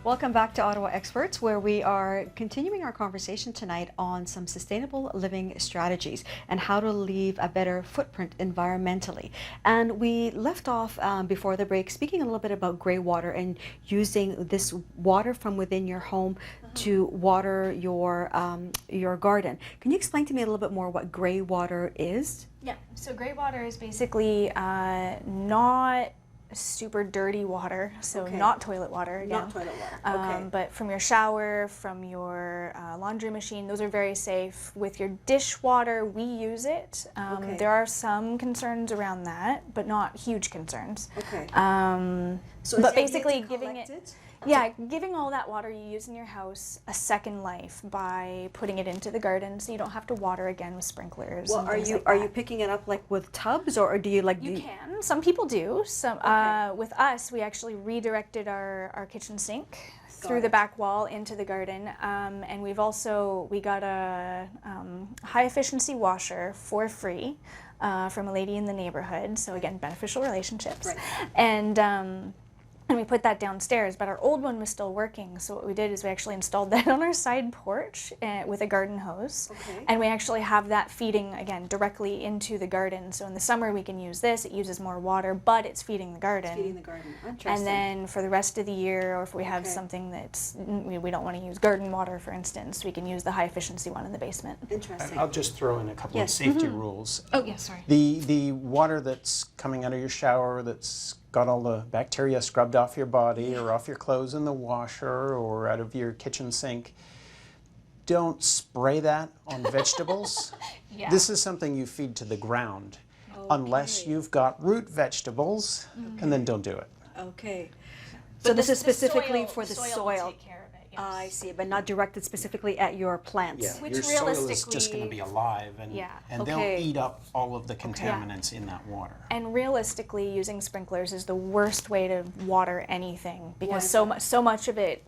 Welcome back to Ottawa Experts, where we are continuing our conversation tonight on some sustainable living strategies and how to leave a better footprint environmentally. And we left off before the break speaking a little bit about grey water and using this water from within your home to water your garden. Can you explain to me a little bit more what grey water is? Yeah, so grey water is basically not super dirty water, so not toilet water again. Not toilet water, okay. But from your shower, from your laundry machine, those are very safe. With your dishwater, we use it. There are some concerns around that, but not huge concerns. Okay. So but basically giving it, giving all that water you use in your house a second life by putting it into the garden, so you don't have to water again with sprinklers. Well, are you picking it up like with tubs, or do you like? You can. Some people do. Some with us, we actually redirected our kitchen sink through the back wall into the garden, and we got a high efficiency washer for free from a lady in the neighborhood. So again, beneficial relationships, right. And we put that downstairs, but our old one was still working. So what we did is we actually installed that on our side porch with a garden hose. Okay. And we actually have that feeding, again, directly into the garden. So in the summer we can use this. It uses more water, but it's feeding the garden. It's feeding the garden. Interesting. And then for the rest of the year, or if we have something that's, we don't want to use garden water, for instance, we can use the high efficiency one in the basement. Interesting. I'll just throw in a couple of safety rules. Oh, yeah, sorry. The water that's coming out of your shower that's got all the bacteria scrubbed off your body or off your clothes in the washer or out of your kitchen sink, don't spray that on vegetables. This is something you feed to the ground, unless you've got root vegetables, and then don't do it. Okay. So this is specifically for the soil. Take care of it, yes. I see, but not directed specifically at your plants. Yeah, Which your soil is realistically- just going to be alive, and they'll eat up all of the contaminants in that water. And realistically, using sprinklers is the worst way to water anything, because so much of it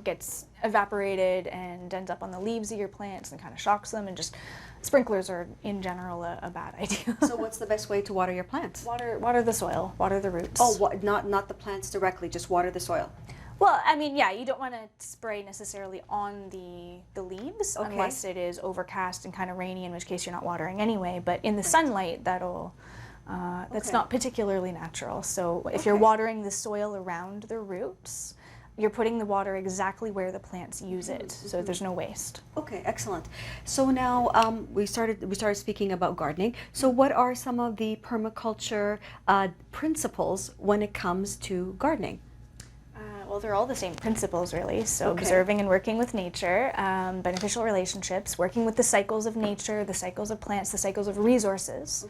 gets evaporated and ends up on the leaves of your plants and kind of shocks them, and just sprinklers are in general a bad idea. So what's the best way to water your plants? Water the soil, water the roots. Oh, not the plants directly, just water the soil. Well, I mean, you don't want to spray necessarily on the leaves unless it is overcast and kind of rainy, in which case you're not watering anyway. But in the sunlight, that's not particularly natural. So if you're watering the soil around the roots, you're putting the water exactly where the plants use it, so there's no waste. Okay, excellent. So now we started speaking about gardening. So what are some of the permaculture principles when it comes to gardening? Well, they're all the same principles, really. So observing and working with nature, beneficial relationships, working with the cycles of nature, the cycles of plants, the cycles of resources.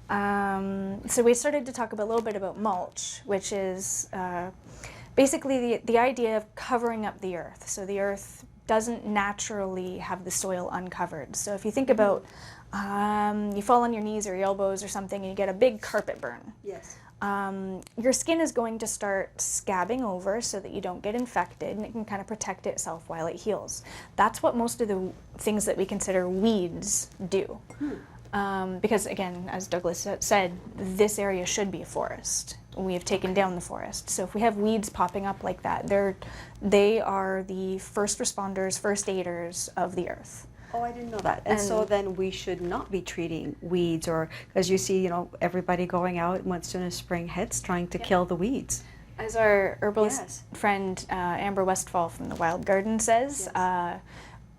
So we started to talk a little bit about mulch, which is basically the idea of covering up the earth. So the earth doesn't naturally have the soil uncovered. So if you think about you fall on your knees or your elbows or something and you get a big carpet burn. Yes. Your skin is going to start scabbing over so that you don't get infected, and it can kind of protect itself while it heals. That's what most of the things that we consider weeds do. Because again, as Douglas said, this area should be a forest. We have taken down the forest. So if we have weeds popping up like that, they are the first responders, first aiders of the earth. Oh, I didn't know that. And so then we should not be treating weeds, or as you see, everybody going out as soon as spring hits, trying to kill the weeds. As our herbalist friend Amber Westfall from the Wild Garden says,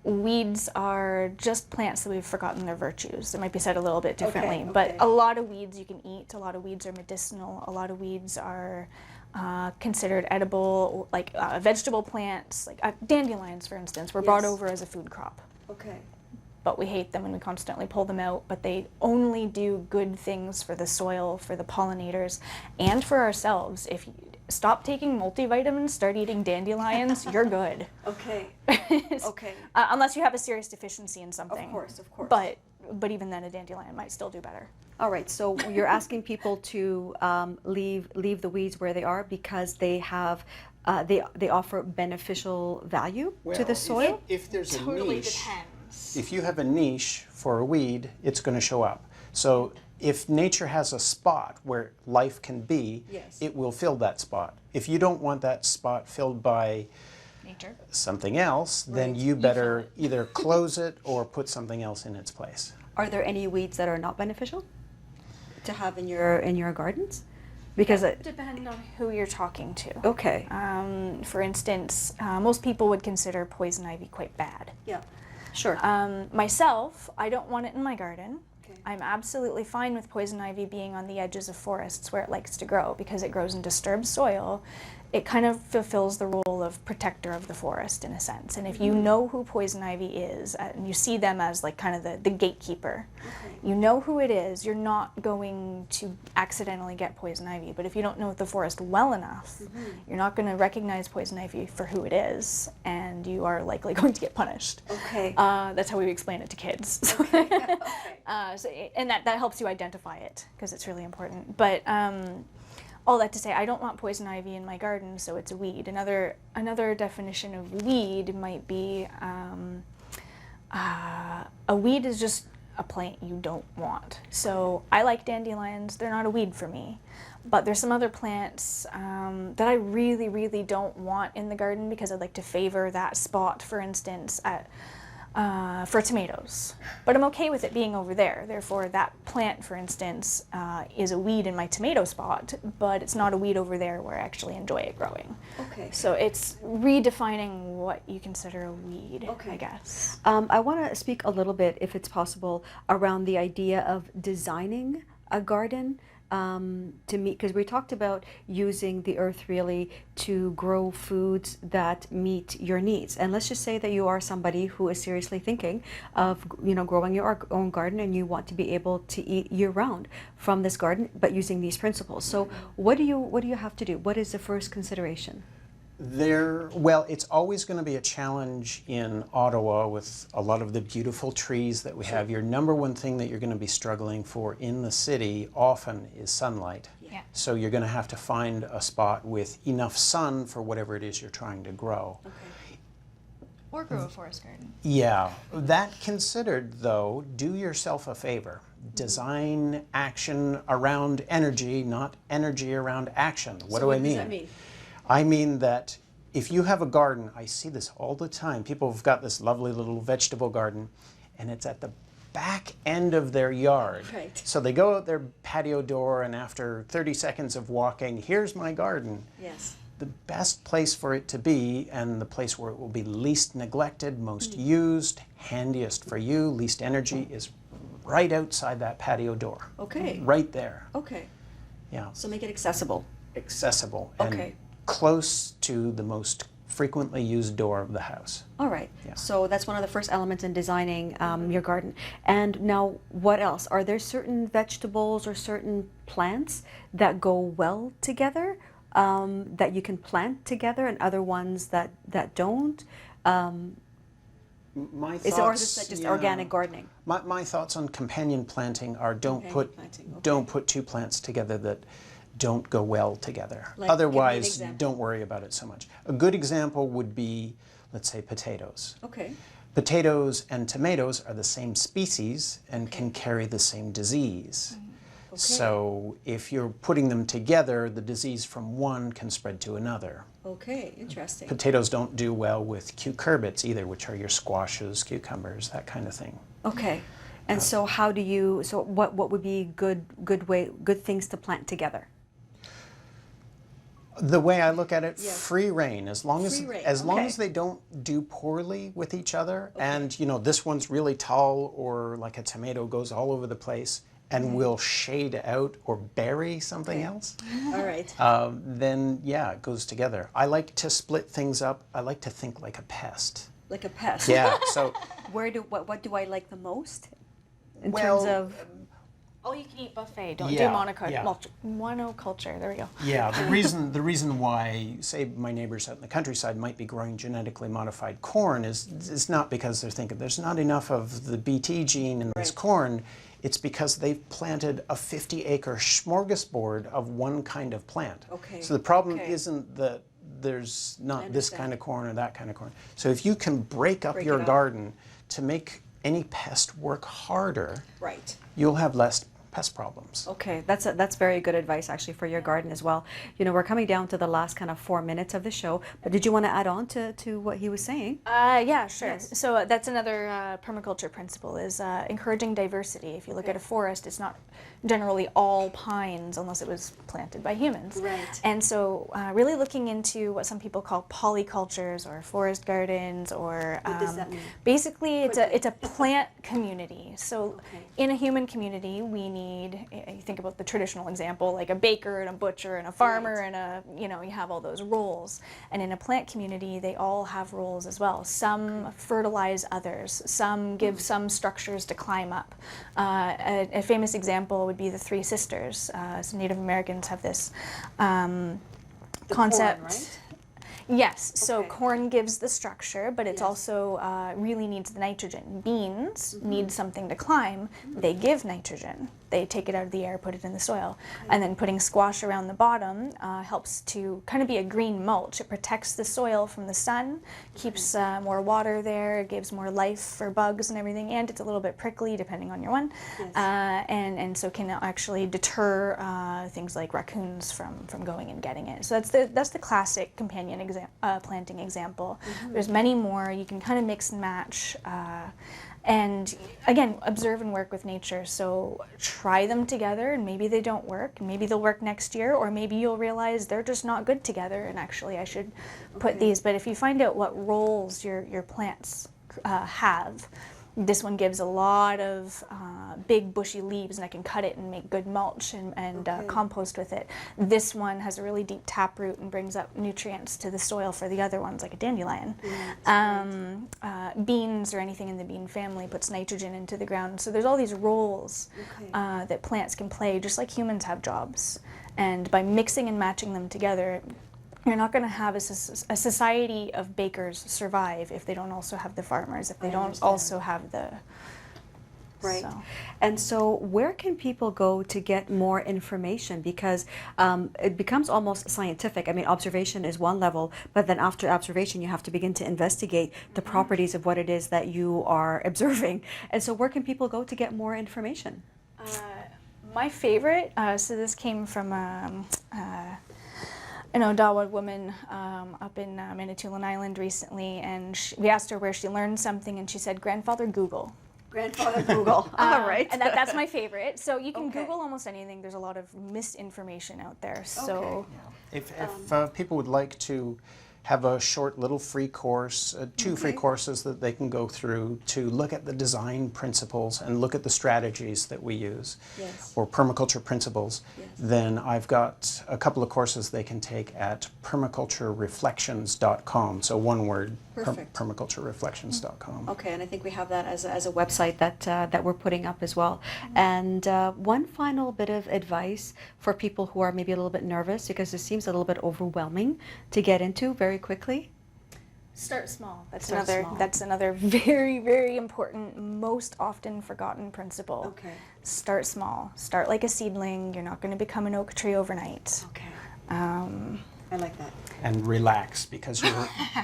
weeds are just plants that we've forgotten their virtues. It might be said a little bit differently, but a lot of weeds you can eat. A lot of weeds are medicinal. A lot of weeds are considered edible, like vegetable plants, like dandelions, for instance, were brought over as a food crop. But we hate them and we constantly pull them out, but they only do good things for the soil, for the pollinators, and for ourselves. If you stop taking multivitamins, start eating dandelions, you're good. Unless you have a serious deficiency in something. Of course. But even then, a dandelion might still do better. All right, so you're asking people to leave the weeds where they are because they have they offer beneficial value to the soil? If there's a totally niche, depends. If you have a niche for a weed, it's going to show up. So if nature has a spot where life can be, Yes. it will fill that spot. If you don't want that spot filled by Nature. something else, then Right. you You better fill it. either close it or put something else in its place. Are there any weeds that are not beneficial to have in your gardens? Because Depending on who you're talking to. okay. For instance, most people would consider poison ivy quite bad. Yeah. Sure. Myself, I don't want it in my garden. Okay. I'm absolutely fine with poison ivy being on the edges of forests where it likes to grow because it grows in disturbed soil. It kind of fulfills the role of protector of the forest in a sense. And if you know who poison ivy is, and you see them as like kind of the gatekeeper, you know who it is, you're not going to accidentally get poison ivy. But if you don't know the forest well enough, you're not going to recognize poison ivy for who it is, and you are likely going to get punished. Okay. That's how we explain it to kids. And that helps you identify it because it's really important. But all that to say, I don't want poison ivy in my garden, so it's a weed. Another definition of weed might be a weed is just a plant you don't want. So I like dandelions. They're not a weed for me. But there's some other plants that I really, really don't want in the garden because I'd like to favor that spot, for instance, for tomatoes. But I'm okay with it being over there. Therefore, that plant, for instance, is a weed in my tomato spot, but it's not a weed over there where I actually enjoy it growing. Okay. So it's redefining what you consider a weed, Okay. I guess. I want to speak a little bit, if it's possible, around the idea of designing a garden to meet, because we talked about using the earth really to grow foods that meet your needs. And let's just say that you are somebody who is seriously thinking of, growing your own garden, and you want to be able to eat year round from this garden, but using these principles. So what do you have to do? What is the first consideration? Well, it's always going to be a challenge in Ottawa with a lot of the beautiful trees that we have. Your number one thing that you're going to be struggling for in the city often is sunlight. Yeah. So you're going to have to find a spot with enough sun for whatever it is you're trying to grow. Okay. Or grow a forest garden. Yeah. That considered, though, do yourself a favor. Design action around energy, not energy around action. What do I mean? What does that mean? I mean that if you have a garden, I see this all the time. People have got this lovely little vegetable garden, and it's at the back end of their yard. Right. So they go out their patio door, and after 30 seconds of walking, here's my garden. Yes. The best place for it to be, and the place where it will be least neglected, most used, handiest for you, least energy, is right outside that patio door. Okay. Right there. Okay. Yeah. So make it accessible. Accessible. Okay. And close to the most frequently used door of the house. All right. Yeah. So that's one of the first elements in designing your garden. And now, what else? Are there certain vegetables or certain plants that go well together, that you can plant together, and other ones that don't? My Is it just organic gardening? My thoughts on companion planting are don't put two plants together that don't go well together. Like, give me an Otherwise, example. don't worry about it so much. A good example would be, let's say, potatoes. Okay. Potatoes and tomatoes are the same species and can carry the same disease. Okay. So if you're putting them together, the disease from one can spread to another. Okay, interesting. Potatoes don't do well with cucurbits either, which are your squashes, cucumbers, that kind of thing. Okay. And so what would be good things to plant together? The way I look at it, Yeah. free reign. As long as Okay. they don't do poorly with each other, and this one's really tall, or like a tomato goes all over the place and will shade out or bury something else, All right. then yeah, it goes together. I like to split things up. I like to think like a pest. Like a pest. Yeah. So What do I like the most in well, terms of? All you can eat buffet. Don't Yeah, do monoculture. yeah. Monoculture. There we go. yeah, the reason why, say, my neighbors out in the countryside might be growing genetically modified corn is not because they're thinking there's not enough of the BT gene in this Right. corn. It's because they've planted a 50-acre smorgasbord of one kind of plant. Okay, So the problem okay. isn't that there's not this understand. kind of corn or that kind of corn. So if you can break up Break your it up. garden to make any pest work harder, Right. you'll have less pest problems. Okay, that's very good advice actually for your garden as well. You know, we're coming down to the last kind of 4 minutes of the show, but did you want to add on to what he was saying? Yeah, sure. Yes. So that's another permaculture principle is encouraging diversity. If you look at a forest, it's not generally all pines unless it was planted by humans. Right. And so really looking into what some people call polycultures or forest gardens, or What does that mean? basically it's a plant community. So Okay. in a human community, we need, you think about the traditional example, like a baker and a butcher and a farmer Right. and you have all those roles. And in a plant community, they all have roles as well. Some fertilize others, some give some structures to climb up. A famous example would be the Three Sisters. Some Native Americans have this concept. Corn, right? Yes, so Okay. corn gives the structure, but it's Yes. also really needs the nitrogen. Beans need something to climb. They give nitrogen. They take it out of the air, put it in the soil. And then putting squash around the bottom helps to kind of be a green mulch. It protects the soil from the sun, keeps more water there, gives more life for bugs and everything, and it's a little bit prickly depending on your one. Yes. And so can actually deter things like raccoons from going and getting it. So that's the classic companion planting example. There's many more. You can kind of mix and match. And again, observe and work with nature. So try them together, and maybe they don't work. Maybe they'll work next year, or maybe you'll realize they're just not good together, and actually I should put these. But if you find out what roles your plants have, this one gives a lot of big bushy leaves, and I can cut it and make good mulch and compost with it. This one has a really deep taproot and brings up nutrients to the soil for the other ones, like a dandelion. Beans or anything in the bean family puts nitrogen into the ground. So there's all these roles that plants can play, just like humans have jobs. And by mixing and matching them together, you're not going to have a society of bakers survive if they don't also have the farmers, if they don't also have the... Right. So. And so where can people go to get more information? Because it becomes almost scientific. I mean, observation is one level, but then after observation, you have to begin to investigate the properties of what it is that you are observing. And so where can people go to get more information? My favorite, so this came from an Ottawa woman up in Manitoulin Island recently, and we asked her where she learned something, and she said, "Grandfather Google." Grandfather Google. All right. And that's my favorite. So you can Google almost anything. There's a lot of misinformation out there. So If people would like to have a short little free course, two free courses that they can go through to look at the design principles and look at the strategies that we use, or permaculture principles, then I've got a couple of courses they can take at permaculturereflections.com. So one word, permaculturereflections.com. Okay, and I think we have that as a website that we're putting up as well. And one final bit of advice for people who are maybe a little bit nervous, because it seems a little bit overwhelming to get into very quickly. start small. Start small. That's another very, very important, most often forgotten principle. Okay. Start small. Start like a seedling. You're not going to become an oak tree overnight. Okay. I like that. And relax, because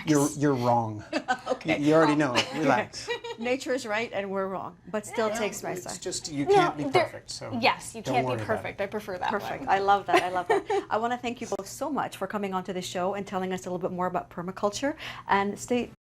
you're wrong. Okay. You already know it. Relax. Nature is right and we're wrong, but still takes my It's side. just you can't be perfect. So Yes, you don't can't be worry about perfect. it. I prefer that Perfect. one. I love that. I love that. I want to thank you both so much for coming onto the show and telling us a little bit more about permaculture. And stay